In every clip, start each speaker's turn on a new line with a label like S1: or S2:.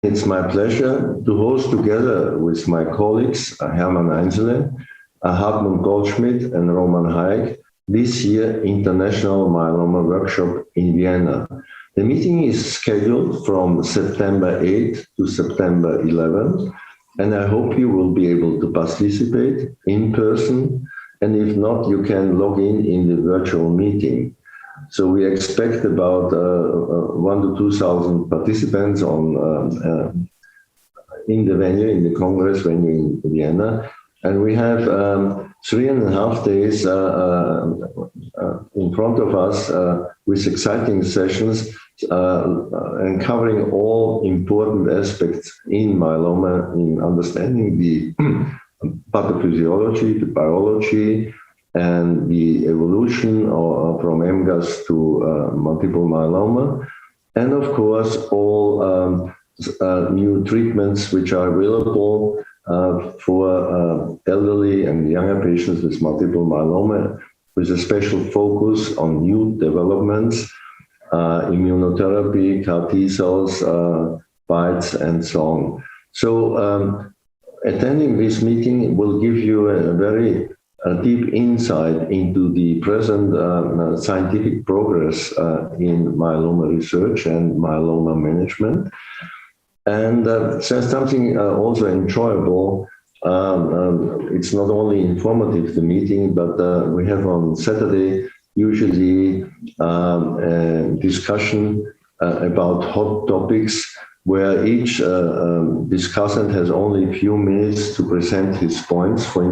S1: It's my pleasure to host together with my colleagues, Hermann Einzelne, Hartmut Goldschmidt and Roman Haig, this year International Myeloma Workshop in Vienna. The meeting is scheduled from September 8th to September 11th, and I hope you will be able to participate in person, and if not, you can log in the virtual meeting. So we expect about 1,000 to 2,000 participants in the venue, in the Congress venue in Vienna. And we have 3.5 days in front of us with exciting sessions and covering all important aspects in myeloma, in understanding the pathophysiology, the biology, and the evolution from MGUS to multiple myeloma, and of course all new treatments which are available for elderly and younger patients with multiple myeloma, with a special focus on new developments, immunotherapy, CAR T cells, BiTEs, and so on. So attending this meeting will give you a very deep insight into the present scientific progress in myeloma research and myeloma management. And there's something also enjoyable. It's not only informative, the meeting, but we have on Saturday usually a discussion about hot topics where each discussant has only a few minutes to present his points. For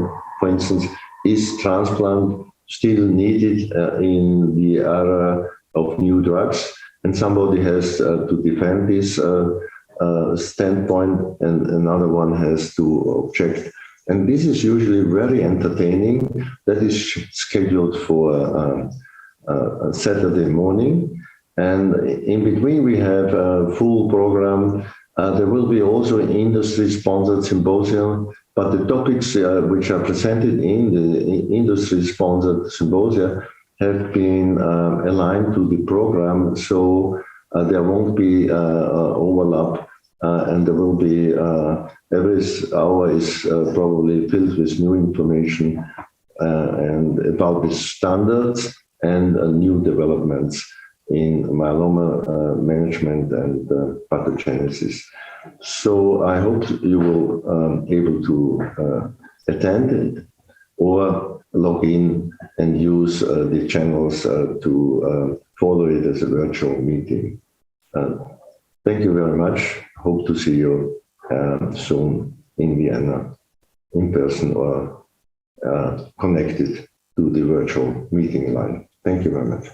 S1: instance, is transplant still needed in the era of new drugs? And somebody has to defend this standpoint, and another one has to object. And this is usually very entertaining. That is scheduled for Saturday morning. And in between, we have a full program. There will be also an industry-sponsored symposium, but the topics which are presented in the industry-sponsored symposia have been aligned to the program, so there won't be overlap, and there will be, every hour is probably filled with new information and about the standards and new developments in myeloma management and pathogenesis. So I hope you will be able to attend it or log in and use the channels to follow it as a virtual meeting. Thank you very much. Hope to see you soon in Vienna, in person or connected to the virtual meeting line. Thank you very much.